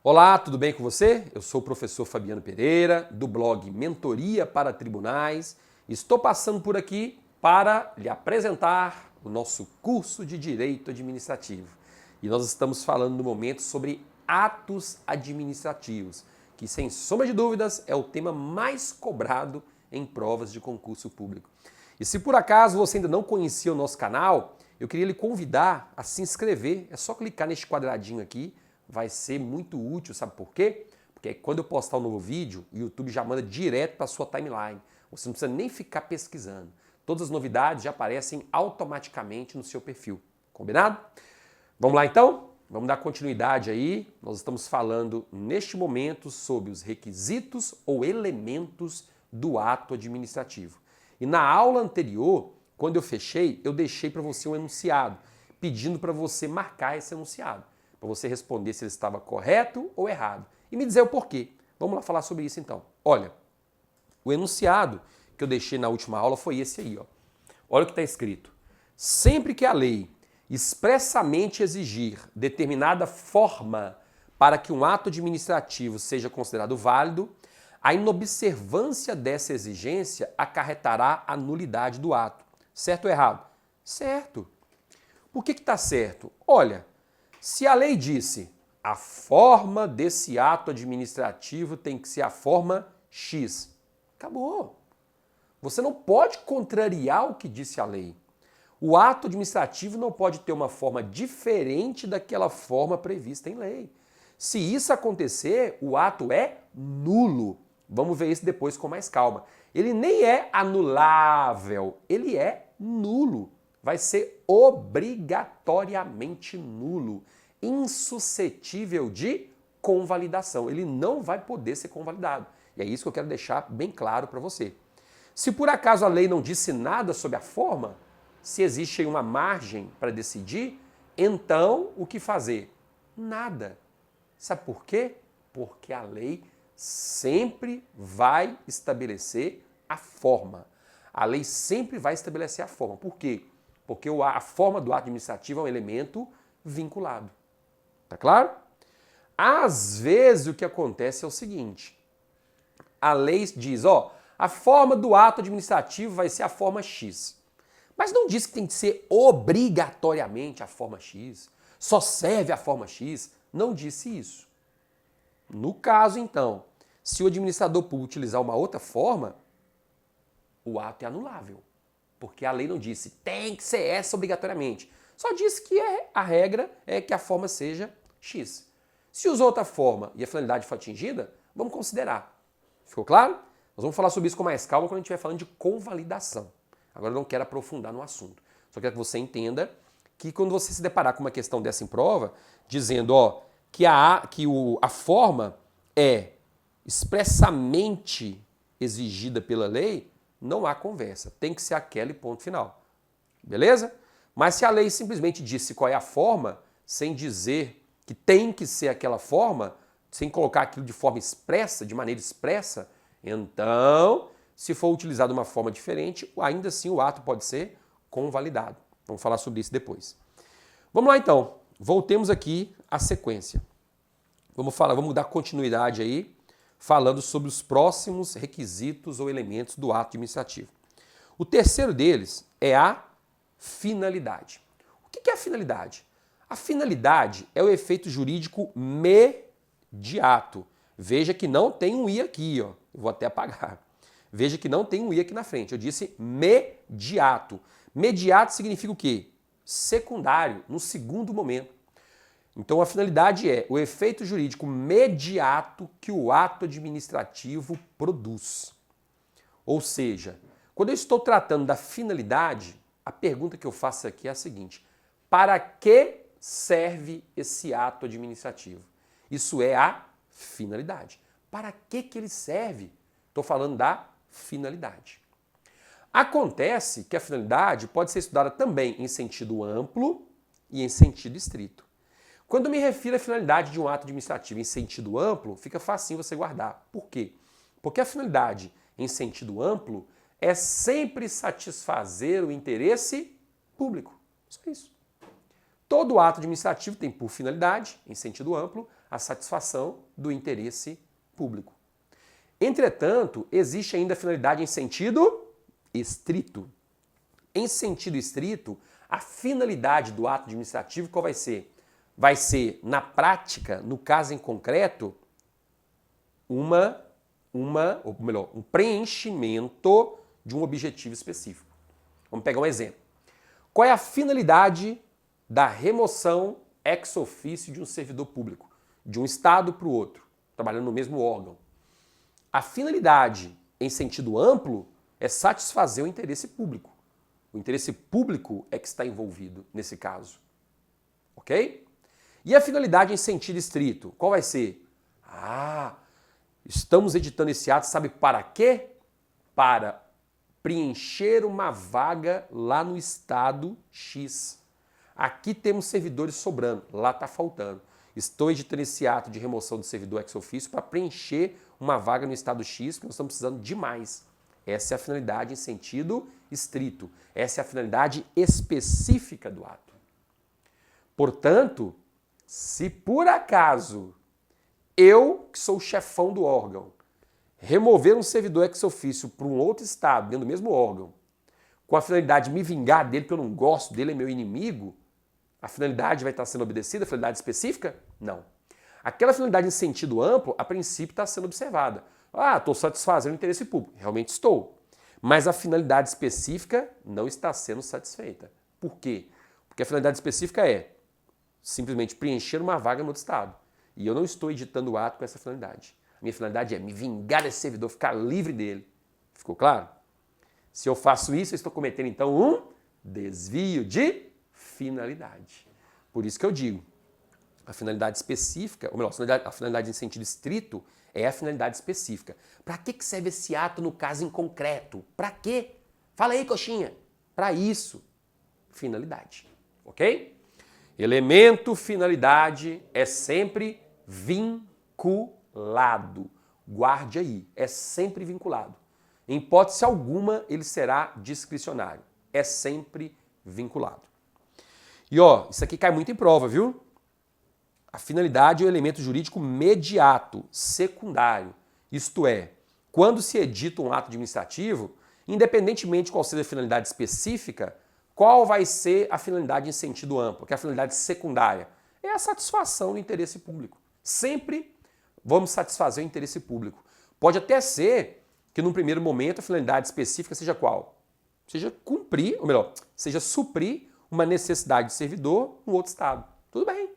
Olá, tudo bem com você? Eu sou o professor Fabiano Pereira, do blog Mentoria para Tribunais. Estou passando por aqui para lhe apresentar o nosso curso de Direito Administrativo. E nós estamos falando no momento sobre atos administrativos, que sem sombra de dúvidas é o tema mais cobrado em provas de concurso público. E se por acaso você ainda não conhecia o nosso canal, eu queria lhe convidar a se inscrever. É só clicar neste quadradinho aqui. Vai ser muito útil, sabe por quê? Porque quando eu postar um novo vídeo, o YouTube já manda direto para a sua timeline. Você não precisa nem ficar pesquisando. Todas as novidades já aparecem automaticamente no seu perfil. Combinado? Vamos lá então? Vamos dar continuidade aí. Nós estamos falando neste momento sobre os requisitos ou elementos do ato administrativo. E na aula anterior, quando eu fechei, eu deixei para você um enunciado, pedindo para você marcar esse enunciado, para você responder se ele estava correto ou errado. E me dizer o porquê. Vamos lá falar sobre isso então. Olha, o enunciado que eu deixei na última aula foi esse aí, ó. Olha o que está escrito. Sempre que a lei expressamente exigir determinada forma para que um ato administrativo seja considerado válido, a inobservância dessa exigência acarretará a nulidade do ato. Certo ou errado? Certo. Por que está certo? Olha, se a lei disse a forma desse ato administrativo tem que ser a forma X, acabou. Você não pode contrariar o que disse a lei. O ato administrativo não pode ter uma forma diferente daquela forma prevista em lei. Se isso acontecer, o ato é nulo. Vamos ver isso depois com mais calma. Ele nem é anulável, ele é nulo. Vai ser obrigatoriamente nulo, insuscetível de convalidação. Ele não vai poder ser convalidado. E é isso que eu quero deixar bem claro para você. Se por acaso a lei não disse nada sobre a forma, se existe uma margem para decidir, então o que fazer? Nada. Sabe por quê? Porque a lei sempre vai estabelecer a forma. A lei sempre vai estabelecer a forma. Por quê? Porque a forma do ato administrativo é um elemento vinculado. Tá claro? Às vezes o que acontece é o seguinte. A lei diz, ó, a forma do ato administrativo vai ser a forma X. Mas não diz que tem que ser obrigatoriamente a forma X. Só serve a forma X. Não disse isso. No caso, então, se o administrador público utilizar uma outra forma, o ato é anulável. Porque a lei não disse tem que ser essa obrigatoriamente. Só disse que a regra é que a forma seja X. Se usou outra forma e a finalidade foi atingida, vamos considerar. Ficou claro? Nós vamos falar sobre isso com mais calma quando a gente estiver falando de convalidação. Agora eu não quero aprofundar no assunto. Só quero que você entenda que quando você se deparar com uma questão dessa em prova, dizendo ó, que a forma é expressamente exigida pela lei, não há conversa. Tem que ser aquela e ponto final. Beleza? Mas se a lei simplesmente disse qual é a forma, sem dizer que tem que ser aquela forma, sem colocar aquilo de forma expressa, de maneira expressa, então, se for utilizado uma forma diferente, ainda assim o ato pode ser convalidado. Vamos falar sobre isso depois. Vamos lá então. Voltemos aqui à sequência. Vamos dar continuidade aí, falando sobre os próximos requisitos ou elementos do ato administrativo. O terceiro deles é a finalidade. O que é a finalidade? A finalidade é o efeito jurídico mediato. Veja que não tem um i aqui, ó. Eu vou até apagar. Veja que não tem um i aqui na frente. Eu disse mediato. Mediato significa o quê? Secundário, no segundo momento. Então a finalidade é o efeito jurídico mediato que o ato administrativo produz. Ou seja, quando eu estou tratando da finalidade, a pergunta que eu faço aqui é a seguinte: para que serve esse ato administrativo? Isso é a finalidade. Para que ele serve? Estou falando da finalidade. Acontece que a finalidade pode ser estudada também em sentido amplo e em sentido estrito. Quando me refiro à finalidade de um ato administrativo em sentido amplo, fica facinho você guardar. Por quê? Porque a finalidade em sentido amplo é sempre satisfazer o interesse público. Só isso. Todo ato administrativo tem por finalidade, em sentido amplo, a satisfação do interesse público. Entretanto, existe ainda a finalidade em sentido estrito. Em sentido estrito, a finalidade do ato administrativo qual vai ser? Vai ser, na prática, no caso em concreto, ou melhor, um preenchimento de um objetivo específico. Vamos pegar um exemplo. Qual é a finalidade da remoção ex officio de um servidor público, de um estado para o outro, trabalhando no mesmo órgão? A finalidade, em sentido amplo, é satisfazer o interesse público. O interesse público é que está envolvido nesse caso. Ok? E a finalidade em sentido estrito, qual vai ser? Estamos editando esse ato, sabe para quê? Para preencher uma vaga lá no estado X. Aqui temos servidores sobrando, lá está faltando. Estou editando esse ato de remoção do servidor ex officio para preencher uma vaga no estado X, que nós estamos precisando de mais. Essa é a finalidade em sentido estrito. Essa é a finalidade específica do ato. Portanto, se por acaso eu, que sou o chefão do órgão, remover um servidor ex officio para um outro estado, dentro do mesmo órgão, com a finalidade de me vingar dele, porque eu não gosto dele, é meu inimigo, a finalidade vai estar sendo obedecida, a finalidade específica? Não. Aquela finalidade em sentido amplo, a princípio está sendo observada. Estou satisfazendo o interesse público. Realmente estou. Mas a finalidade específica não está sendo satisfeita. Por quê? Porque a finalidade específica é simplesmente preencher uma vaga no outro estado. E eu não estou editando o ato com essa finalidade. A minha finalidade é me vingar desse servidor, ficar livre dele. Ficou claro? Se eu faço isso, eu estou cometendo então um desvio de finalidade. Por isso que eu digo, a finalidade específica, ou melhor, a finalidade em sentido estrito é a finalidade específica. Para que serve esse ato no caso em concreto? Para quê? Fala aí, coxinha. Para isso. Finalidade. Ok? Elemento finalidade é sempre vinculado. Guarde aí. É sempre vinculado. Em hipótese alguma, ele será discricionário. É sempre vinculado. E isso aqui cai muito em prova, viu? A finalidade é o elemento jurídico mediato, secundário. Isto é, quando se edita um ato administrativo, independentemente de qual seja a finalidade específica, qual vai ser a finalidade em sentido amplo, que é a finalidade secundária? É a satisfação do interesse público. Sempre vamos satisfazer o interesse público. Pode até ser que num primeiro momento a finalidade específica seja qual? Seja cumprir, ou melhor, seja suprir uma necessidade de servidor no outro estado. Tudo bem.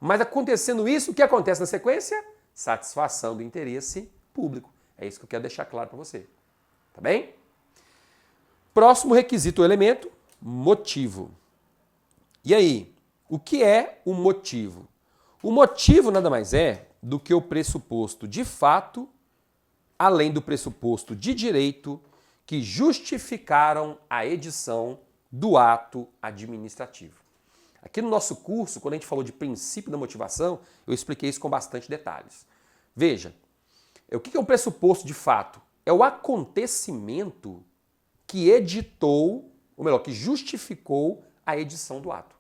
Mas acontecendo isso, o que acontece na sequência? Satisfação do interesse público. É isso que eu quero deixar claro para você. Tá bem? Próximo requisito, o elemento, motivo. E aí, o que é o motivo? O motivo nada mais é do que o pressuposto de fato, além do pressuposto de direito, que justificaram a edição do ato administrativo. Aqui no nosso curso, quando a gente falou de princípio da motivação, eu expliquei isso com bastante detalhes. Veja, o que é um pressuposto de fato? É o acontecimento que editou, ou melhor, que justificou a edição do ato.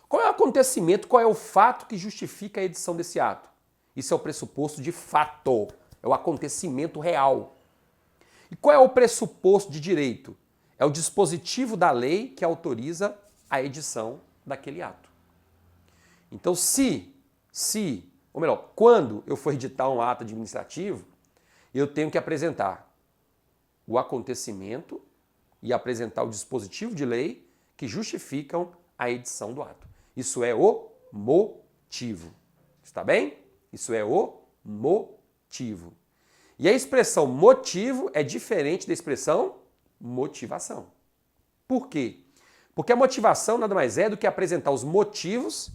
Qual é o acontecimento, qual é o fato que justifica a edição desse ato? Isso é o pressuposto de fato, é o acontecimento real. E qual é o pressuposto de direito? É o dispositivo da lei que autoriza a edição daquele ato. Então, ou melhor, quando eu for editar um ato administrativo, eu tenho que apresentar o acontecimento e apresentar o dispositivo de lei que justificam a edição do ato. Isso é o motivo. Está bem? Isso é o motivo. E a expressão motivo é diferente da expressão motivação. Por quê? Porque a motivação nada mais é do que apresentar os motivos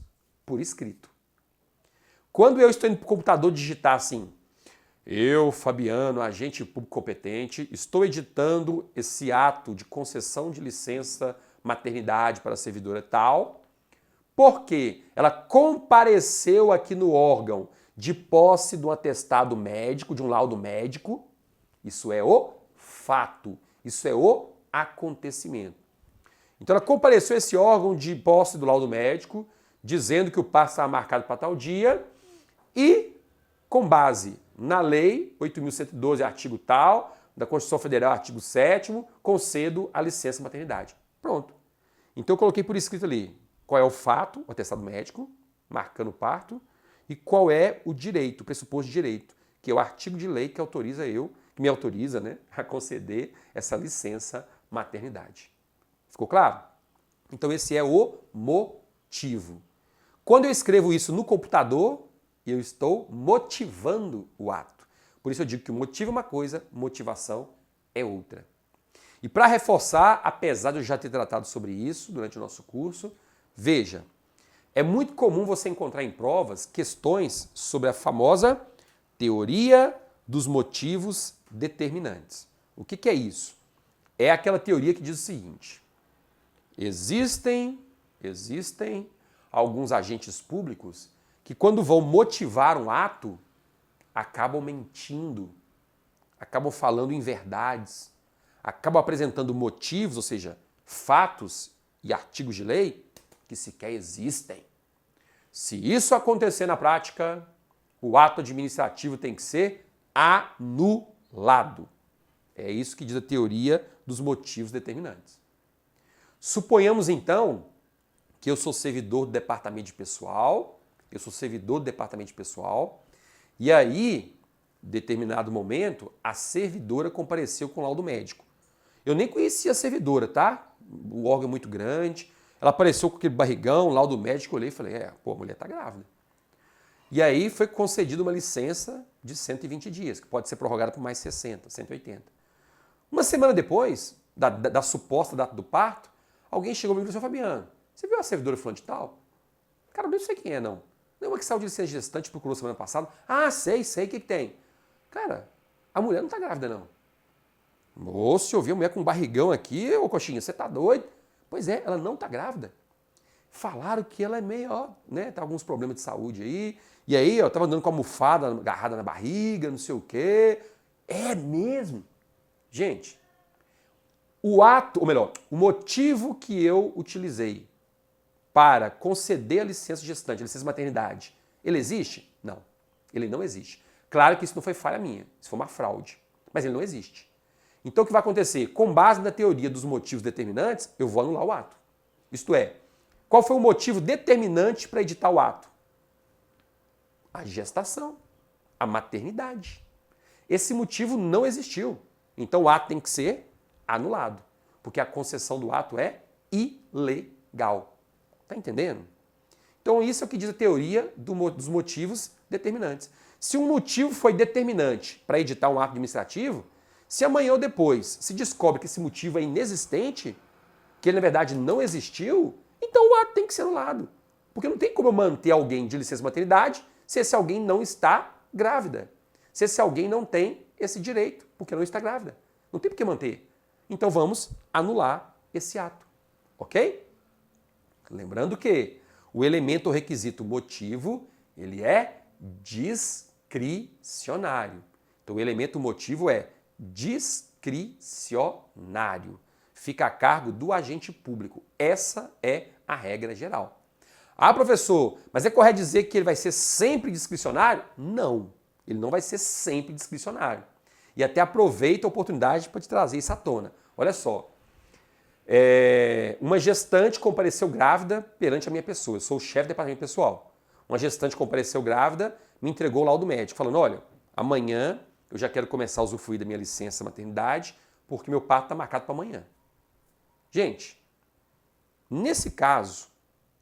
por escrito. Quando eu estou indo para o computador digitar assim, eu, Fabiano, agente público competente, estou editando esse ato de concessão de licença maternidade para a servidora tal, porque ela compareceu aqui no órgão de posse de um atestado médico, de um laudo médico. Isso é o fato, isso é o acontecimento. Então ela compareceu a esse órgão de posse do laudo médico, dizendo que o passo estava marcado para tal dia, e, com base na lei 8.112, artigo tal, da Constituição Federal, artigo 7º, concedo a licença maternidade. Pronto. Então eu coloquei por escrito ali qual é o fato, o atestado médico, marcando o parto, e qual é o direito, o pressuposto de direito, que é o artigo de lei que autoriza que me autoriza, né, a conceder essa licença maternidade. Ficou claro? Então esse é o motivo. Quando eu escrevo isso no computador, eu estou motivando o ato. Por isso eu digo que o motivo é uma coisa, motivação é outra. E para reforçar, apesar de eu já ter tratado sobre isso durante o nosso curso, veja, é muito comum você encontrar em provas questões sobre a famosa teoria dos motivos determinantes. O que é isso? É aquela teoria que diz o seguinte: existem alguns agentes públicos que, quando vão motivar um ato, acabam mentindo, acabam falando inverdades, acabam apresentando motivos, ou seja, fatos e artigos de lei que sequer existem. Se isso acontecer na prática, o ato administrativo tem que ser anulado. É isso que diz a teoria dos motivos determinantes. Suponhamos então que eu sou servidor do departamento de pessoal, e aí, em determinado momento, a servidora compareceu com laudo médico. Eu nem conhecia a servidora, tá? O órgão é muito grande. Ela apareceu com aquele barrigão, laudo médico, eu olhei e falei, a mulher tá grávida. E aí foi concedida uma licença de 120 dias, que pode ser prorrogada por mais 60, 180. Uma semana depois da suposta data do parto, alguém chegou comigo e falou, Fabiano, você viu a servidora fulano de tal? Cara, eu não sei quem é, não. Não é uma que saiu de licença gestante, procurou semana passada. Ah, sei, o que tem? Cara, a mulher não tá grávida, não. Moço, eu vi a mulher com um barrigão aqui, ô coxinha, você tá doido? Pois é, ela não tá grávida. Falaram que ela é meio, né, tá alguns problemas de saúde aí. E aí, eu tava andando com a almofada agarrada na barriga, não sei o quê. É mesmo? Gente, o motivo que eu utilizei para conceder a licença gestante, a licença maternidade, ele existe? Não, ele não existe. Claro que isso não foi falha minha, isso foi uma fraude, mas ele não existe. Então o que vai acontecer? Com base na teoria dos motivos determinantes, eu vou anular o ato. Isto é, qual foi o motivo determinante para editar o ato? A gestação, a maternidade. Esse motivo não existiu. Então o ato tem que ser anulado, porque a concessão do ato é ilegal. Tá entendendo? Então isso é o que diz a teoria dos motivos determinantes. Se um motivo foi determinante para editar um ato administrativo, se amanhã ou depois se descobre que esse motivo é inexistente, que ele na verdade não existiu, então o ato tem que ser anulado. Porque não tem como eu manter alguém de licença maternidade se esse alguém não está grávida. Se esse alguém não tem esse direito, porque não está grávida. Não tem por que manter. Então vamos anular esse ato. Ok? Lembrando que o elemento ou requisito motivo, ele é discricionário. Então o elemento motivo é discricionário. Fica a cargo do agente público. Essa é a regra geral. Ah, professor, mas é correto dizer que ele vai ser sempre discricionário? Não, ele não vai ser sempre discricionário. E até aproveito a oportunidade para te trazer isso à tona. Olha só, uma gestante compareceu grávida perante a minha pessoa. Eu sou o chefe do departamento pessoal. Uma gestante compareceu grávida, me entregou o laudo médico, falando, olha, amanhã eu já quero começar a usufruir da minha licença maternidade, porque meu parto está marcado para amanhã. Gente, nesse caso,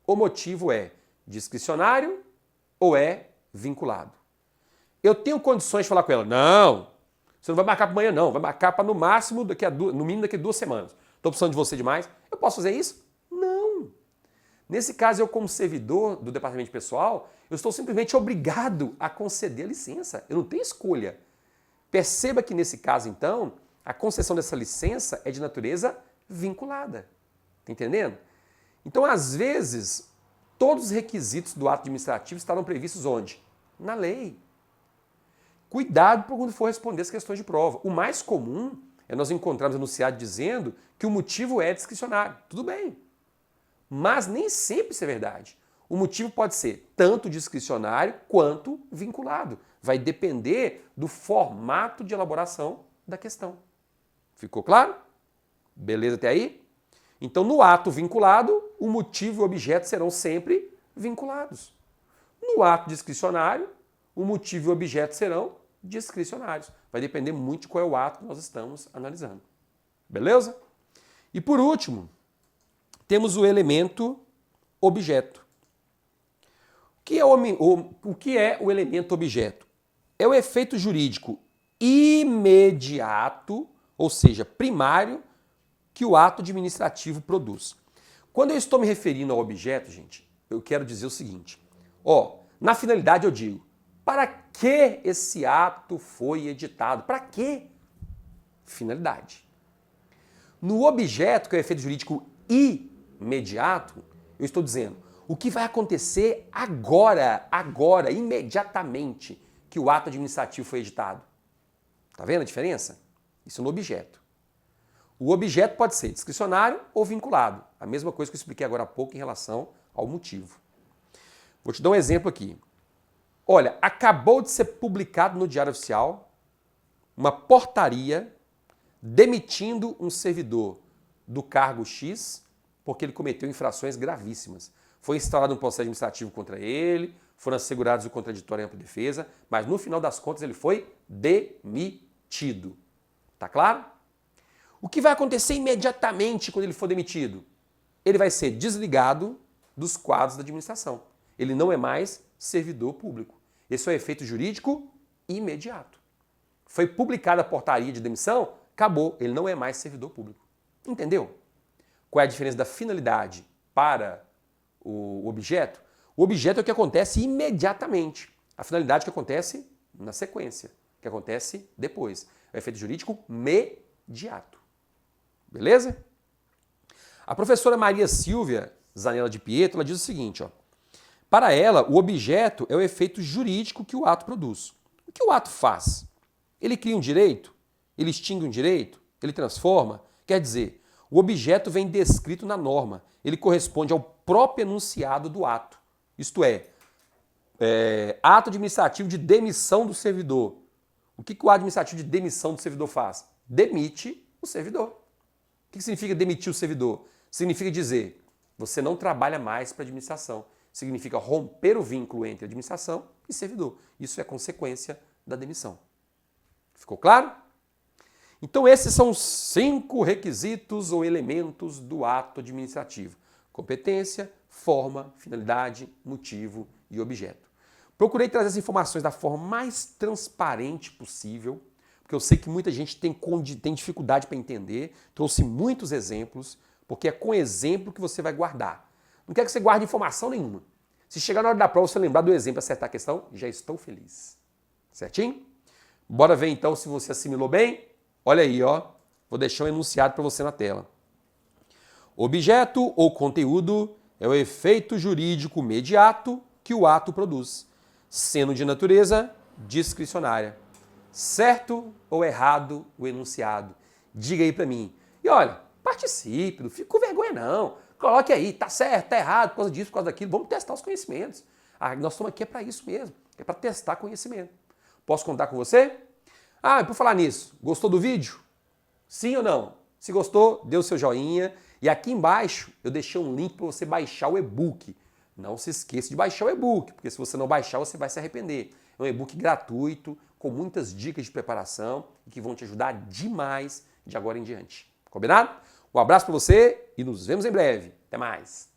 o motivo é discricionário ou é vinculado? Eu tenho condições de falar com ela, não, você não vai marcar para amanhã não, vai marcar para no máximo, no mínimo daqui a 2 semanas. Estou precisando de você demais. Eu posso fazer isso? Não. Nesse caso, eu como servidor do departamento de pessoal, eu estou simplesmente obrigado a conceder a licença. Eu não tenho escolha. Perceba que nesse caso, então, a concessão dessa licença é de natureza vinculada. Está entendendo? Então, às vezes, todos os requisitos do ato administrativo estarão previstos onde? Na lei. Cuidado para quando for responder as questões de prova. O mais comum é nós encontrarmos enunciado dizendo que o motivo é discricionário. Tudo bem. Mas nem sempre isso é verdade. o motivo pode ser tanto discricionário quanto vinculado. Vai depender do formato de elaboração da questão. Ficou claro? Beleza até aí? Então, no ato vinculado, o motivo e o objeto serão sempre vinculados. No ato discricionário, o motivo e o objeto serão discricionários. Vai depender muito de qual é o ato que nós estamos analisando. Beleza? E por último, temos o elemento objeto. O que é o elemento objeto? É o efeito jurídico imediato, ou seja, primário, que o ato administrativo produz. Quando eu estou me referindo ao objeto, gente, eu quero dizer o seguinte. Na finalidade eu digo, para que esse ato foi editado? Para que? Finalidade. No objeto, que é o efeito jurídico imediato, eu estou dizendo o que vai acontecer agora, imediatamente, que o ato administrativo foi editado. Tá vendo a diferença? Isso no objeto. O objeto pode ser discricionário ou vinculado. A mesma coisa que eu expliquei agora há pouco em relação ao motivo. Vou te dar um exemplo aqui. Olha, acabou de ser publicado no Diário Oficial uma portaria demitindo um servidor do cargo X porque ele cometeu infrações gravíssimas. Foi instaurado um processo administrativo contra ele, foram assegurados o contraditório e ampla defesa, mas no final das contas ele foi demitido. Tá claro? O que vai acontecer imediatamente quando ele for demitido? Ele vai ser desligado dos quadros da administração. Ele não é mais servidor público. Esse é o efeito jurídico imediato. Foi publicada a portaria de demissão, acabou, ele não é mais servidor público. Entendeu? Qual é a diferença da finalidade para o objeto? O objeto é o que acontece imediatamente. A finalidade é o que acontece na sequência, que acontece depois. É o efeito jurídico imediato. Beleza? A professora Maria Silvia Zanella de Pietro, ela diz o seguinte, para ela, o objeto é o efeito jurídico que o ato produz. O que o ato faz? Ele cria um direito? Ele extingue um direito? Ele transforma? Quer dizer, o objeto vem descrito na norma. Ele corresponde ao próprio enunciado do ato. Isto é, ato administrativo de demissão do servidor. O que o ato administrativo de demissão do servidor faz? Demite o servidor. O que significa demitir o servidor? Significa dizer, você não trabalha mais para a administração. Significa romper o vínculo entre administração e servidor. Isso é consequência da demissão. Ficou claro? Então esses são os 5 requisitos ou elementos do ato administrativo. Competência, forma, finalidade, motivo e objeto. Procurei trazer as informações da forma mais transparente possível, porque eu sei que muita gente tem dificuldade para entender. Trouxe muitos exemplos, porque é com exemplo que você vai guardar. Não quero que você guarde informação nenhuma. Se chegar na hora da prova, você lembrar do exemplo e acertar a questão, já estou feliz. Certinho? Bora ver então se você assimilou bem. Olha aí, vou deixar um enunciado para você na tela. Objeto ou conteúdo é o efeito jurídico imediato que o ato produz, sendo de natureza discricionária. Certo ou errado o enunciado? Diga aí para mim. E olha, participe, não fique com vergonha não. Coloque aí, tá certo, tá errado, por causa disso, por causa daquilo. Vamos testar os conhecimentos. Nós estamos aqui para isso mesmo, é para testar conhecimento. Posso contar com você? E por falar nisso, gostou do vídeo? Sim ou não? Se gostou, dê o seu joinha. E aqui embaixo eu deixei um link para você baixar o e-book. Não se esqueça de baixar o e-book, porque se você não baixar, você vai se arrepender. É um e-book gratuito, com muitas dicas de preparação e que vão te ajudar demais de agora em diante. Combinado? Um abraço para você e nos vemos em breve. Até mais!